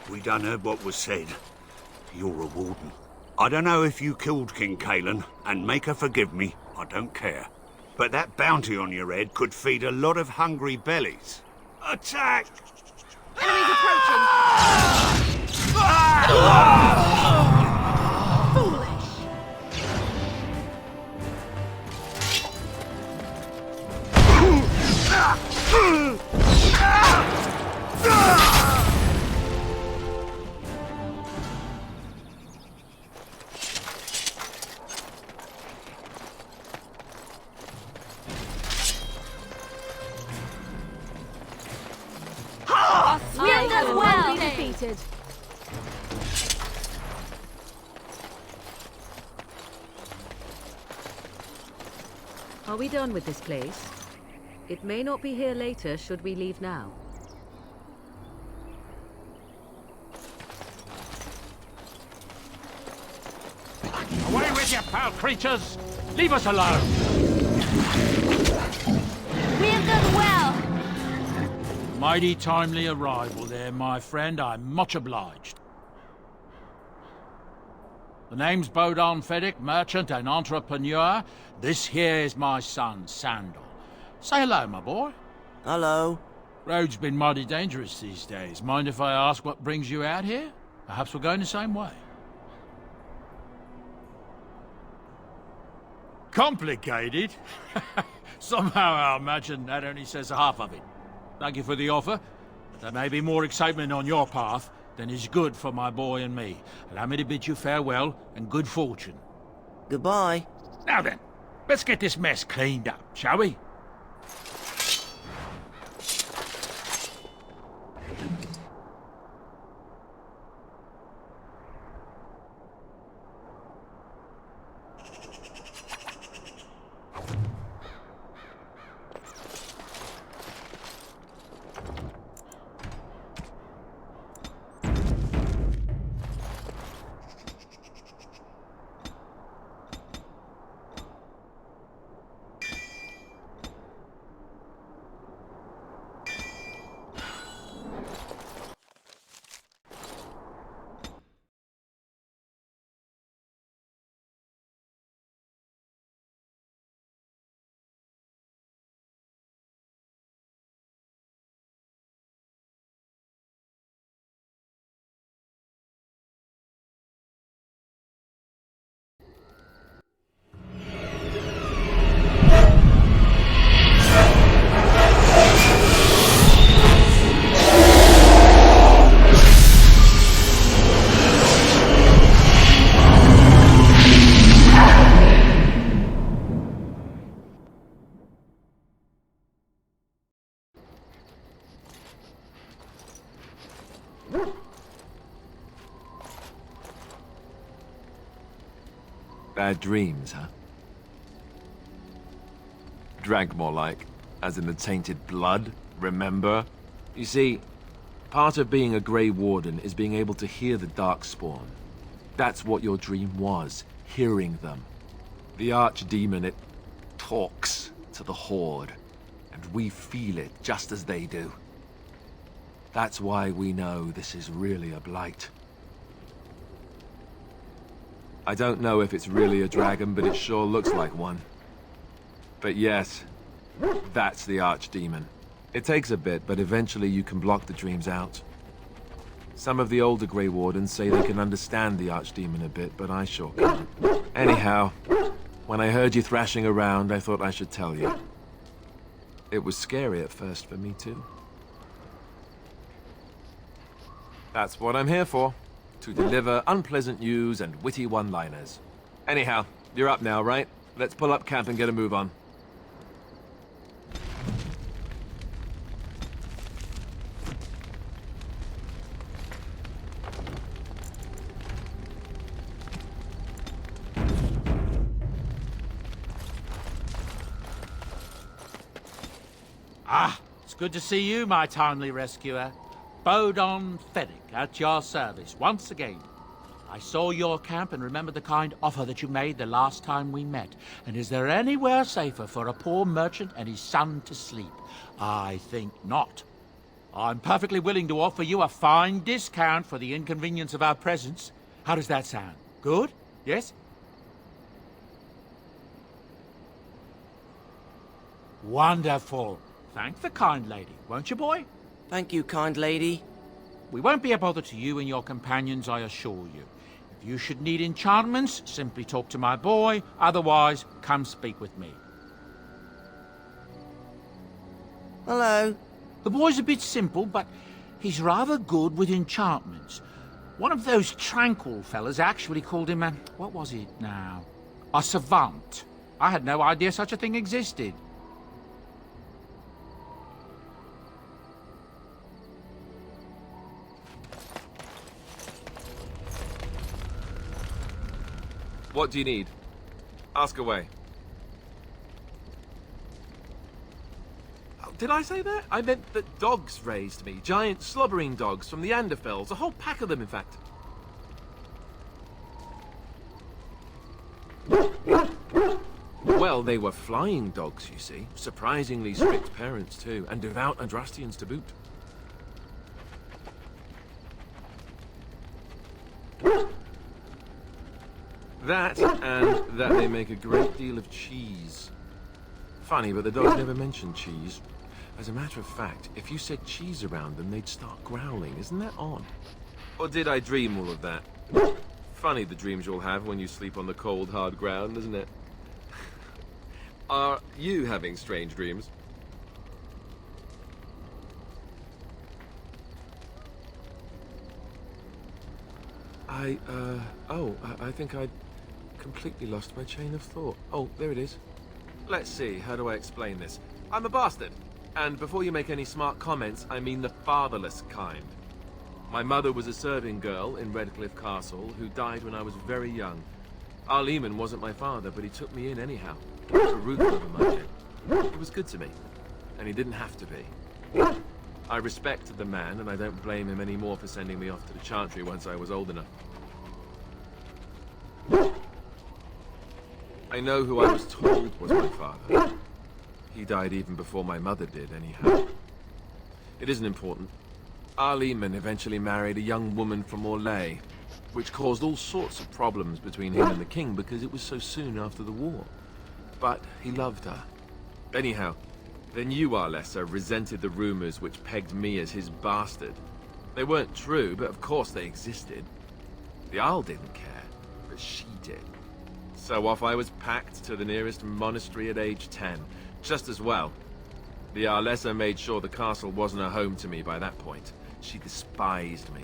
We done heard what was said. You're a warden. I don't know if you killed King Kalen, and Maker forgive me, I don't care. But that bounty on your head could feed a lot of hungry bellies. Attack!
Enemies approaching!
Will well be defeated.
Are we done with this place? It may not be here later should we leave now.
Away with you, foul creatures! Leave us alone!
We have done well!
Mighty timely arrival there, my friend. I'm much obliged. The name's Bodon Feddick, merchant and entrepreneur. This here is my son, Sandal. Say hello, my boy.
Hello.
Road's been mighty dangerous these days. Mind if I ask what brings you out here? Perhaps we're going the same way. Complicated? Somehow I imagine that only says half of it. Thank you for the offer, but there may be more excitement on your path than is good for my boy and me. Allow me to bid you farewell and good fortune.
Goodbye.
Now then, let's get this mess cleaned up, shall we?
Bad dreams, huh? Drank more like, as in the tainted blood, remember? You see, part of being a Grey Warden is being able to hear the Darkspawn. That's what your dream was, hearing them. The Archdemon, it talks to the Horde, and we feel it just as they do. That's why we know this is really a blight. I don't know if it's really a dragon, but it sure looks like one. But yes, that's the Archdemon. It takes a bit, but eventually you can block the dreams out. Some of the older Grey Wardens say they can understand the Archdemon a bit, but I sure can't. Anyhow, when I heard you thrashing around, I thought I should tell you. It was scary at first for me too. That's what I'm here for. To deliver unpleasant news and witty one-liners. Anyhow, you're up now, right? Let's pull up camp and get a move on.
Ah, it's good to see you, my timely rescuer. Bodon Feddick, at your service, once again. I saw your camp and remember the kind offer that you made the last time we met. And is there anywhere safer for a poor merchant and his son to sleep? I think not. I'm perfectly willing to offer you a fine discount for the inconvenience of our presence. How does that sound? Good? Yes? Wonderful. Thank the kind lady, won't you, boy?
Thank you, kind lady.
We won't be a bother to you and your companions, I assure you. If you should need enchantments, simply talk to my boy. Otherwise, come speak with me.
Hello.
The boy's a bit simple, but he's rather good with enchantments. One of those tranquil fellas actually called him a... what was it now? A savant. I had no idea such a thing existed.
What do you need? Ask away. did I say that? I meant that dogs raised me. Giant slobbering dogs from the Anderfells. A whole pack of them, in fact. Well, they were flying dogs, you see. Surprisingly strict parents, too. And devout Andrastians to boot. That, and that they make a great deal of cheese. Funny, but the dogs never mentioned cheese. As a matter of fact, if you said cheese around them, they'd start growling. Isn't that odd? Or did I dream all of that? Funny the dreams you'll have when you sleep on the cold, hard ground, isn't it? Are you having strange dreams? I think I'd completely lost my chain of thought. Oh, there it is. Let's see, how do I explain this? I'm a bastard. And before you make any smart comments, I mean the fatherless kind. My mother was a serving girl in Redcliffe Castle who died when I was very young. Arleman wasn't my father, but he took me in anyhow. A roof over my head. He was good to me, and he didn't have to be. I respected the man, and I don't blame him anymore for sending me off to the Chantry once I was old enough. I know who I was told was my father. He died even before my mother did, anyhow. It isn't important. Arleman eventually married a young woman from Orlais, which caused all sorts of problems between him and the king because it was so soon after the war. But he loved her. Anyhow, then you, Arlessa, resented the rumors which pegged me as his bastard. They weren't true, but of course they existed. The Arl didn't care, but she did. So off I was packed to the nearest monastery at age 10. Just as well. The Arlessa made sure the castle wasn't a home to me by that point. She despised me.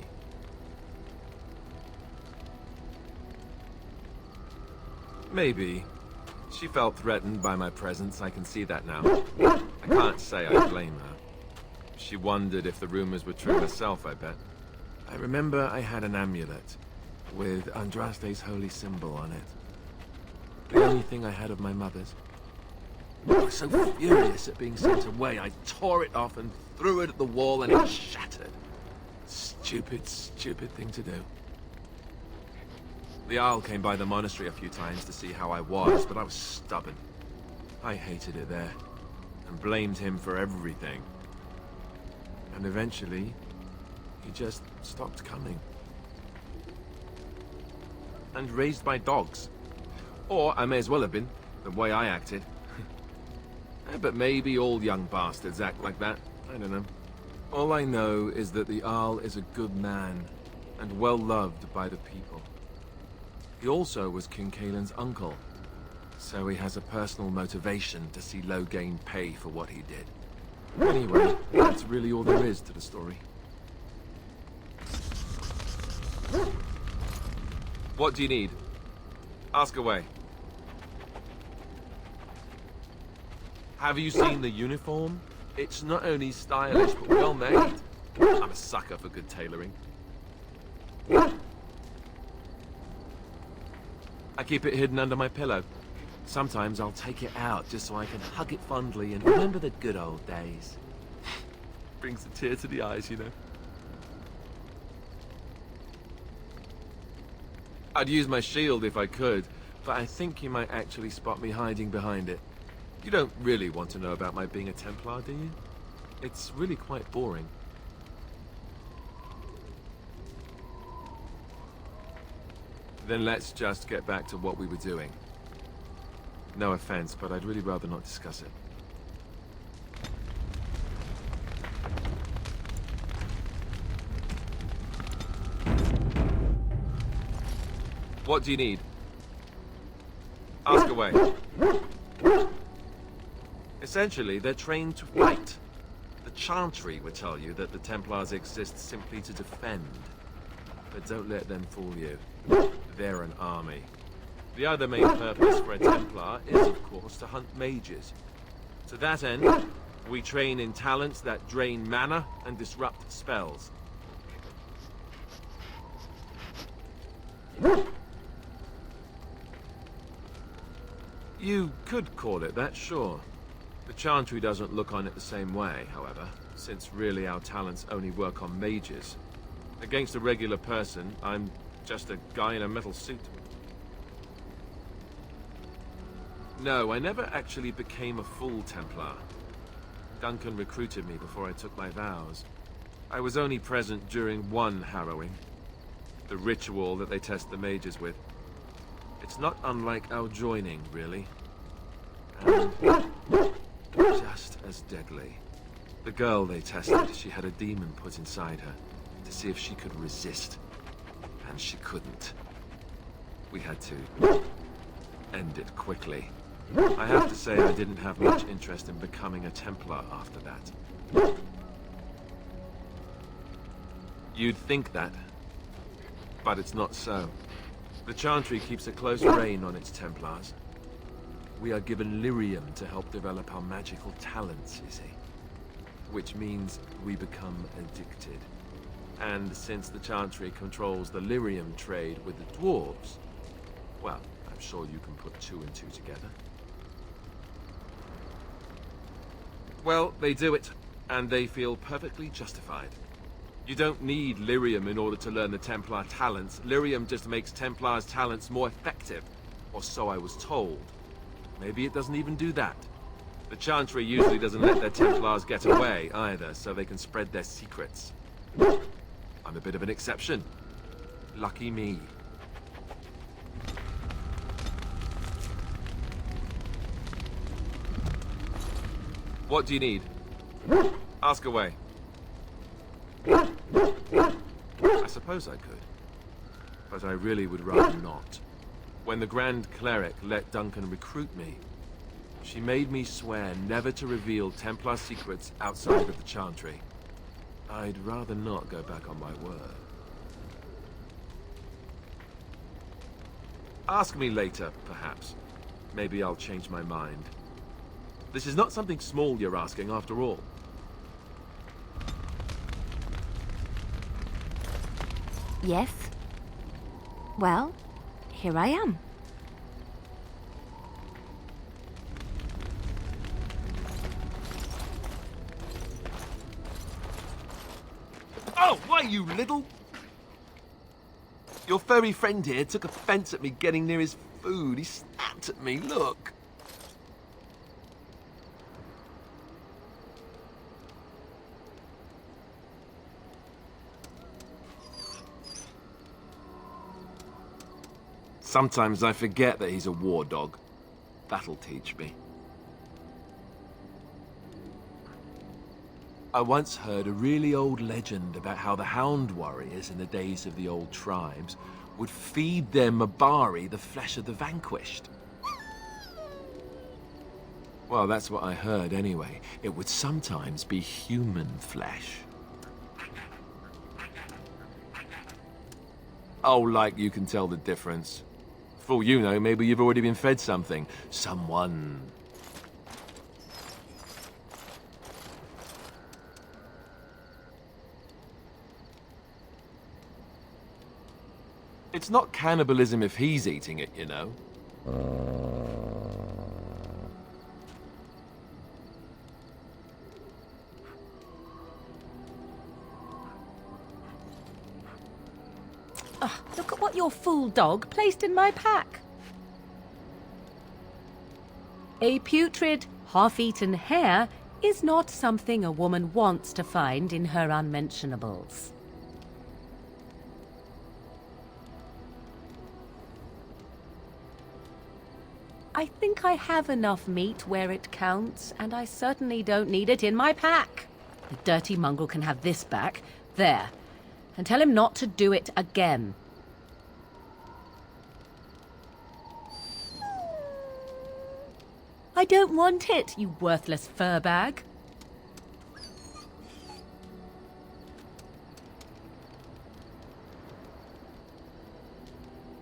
Maybe. She felt threatened by my presence, I can see that now. I can't say I blame her. She wondered if the rumors were true herself, I bet. I remember I had an amulet with Andraste's holy symbol on it. The only thing I had of my mother's. I was so furious at being sent away, I tore it off and threw it at the wall and it shattered. Stupid, stupid thing to do. The Arl came by the monastery a few times to see how I was, but I was stubborn. I hated it there, and blamed him for everything. And eventually, he just stopped coming. And raised my dogs. Or I may as well have been, the way I acted. But maybe all young bastards act like that. I don't know. All I know is that the Arl is a good man, and well loved by the people. He also was King Caelan's uncle, so he has a personal motivation to see Loghain pay for what he did. Anyway, that's really all there is to the story. What do you need? Ask away. Have you seen the uniform? It's not only stylish, but well made. I'm a sucker for good tailoring. I keep it hidden under my pillow. Sometimes I'll take it out just so I can hug it fondly and remember the good old days. Brings a tear to the eyes, you know. I'd use my shield if I could, but I think you might actually spot me hiding behind it. You don't really want to know about my being a Templar, do you? It's really quite boring. Then let's just get back to what we were doing. No offense, but I'd really rather not discuss it. What do you need? Ask away. Essentially, they're trained to fight. The Chantry would tell you that the Templars exist simply to defend. But don't let them fool you. They're an army. The other main purpose for a Templar is, of course, to hunt mages. To that end, we train in talents that drain mana and disrupt spells. You could call it that, sure. The Chantry doesn't look on it the same way, however, since really our talents only work on mages. Against a regular person, I'm just a guy in a metal suit. No, I never actually became a full Templar. Duncan recruited me before I took my vows. I was only present during one harrowing. The ritual that they test the mages with. It's not unlike our joining, really. And just as deadly. The girl they tested, she had a demon put inside her to see if she could resist. And she couldn't. We had to end it quickly. I have to say I didn't have much interest in becoming a Templar after that. You'd think that, but it's not so. The Chantry keeps a close rein on its Templars. We are given lyrium to help develop our magical talents, you see. Which means we become addicted. And since the Chantry controls the lyrium trade with the dwarves, well, I'm sure you can put two and two together. Well, they do it, and they feel perfectly justified. You don't need lyrium in order to learn the Templar talents. Lyrium just makes Templars' talents more effective, or so I was told. Maybe it doesn't even do that. The Chantry usually doesn't let their Templars get away, either, so they can spread their secrets. I'm a bit of an exception. Lucky me. What do you need? Ask away. I suppose I could. But I really would rather not. When the Grand Cleric let Duncan recruit me, she made me swear never to reveal Templar secrets outside of the Chantry. I'd rather not go back on my word. Ask me later, perhaps. Maybe I'll change my mind. This is not something small you're asking, after all.
Yes. Well, here I am.
Oh, why, you little... Your furry friend here took offense at me getting near his food. He snapped at me, look. Sometimes I forget that he's a war dog. That'll teach me. I once heard a really old legend about how the Hound warriors in the days of the old tribes would feed their Mabari the flesh of the vanquished. Well, that's what I heard anyway. It would sometimes be human flesh. Oh, like you can tell the difference. For all you know, maybe you've already been fed something. Someone. It's not cannibalism if he's eating it, you know.
Look at what your fool dog placed in my pack. A putrid, half-eaten hare is not something a woman wants to find in her unmentionables. I think I have enough meat where it counts, and I certainly don't need it in my pack. The dirty mongrel can have this back. There. And tell him not to do it again. I don't want it, you worthless fur bag.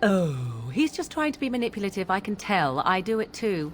Oh, he's just trying to be manipulative, I can tell. I do it too.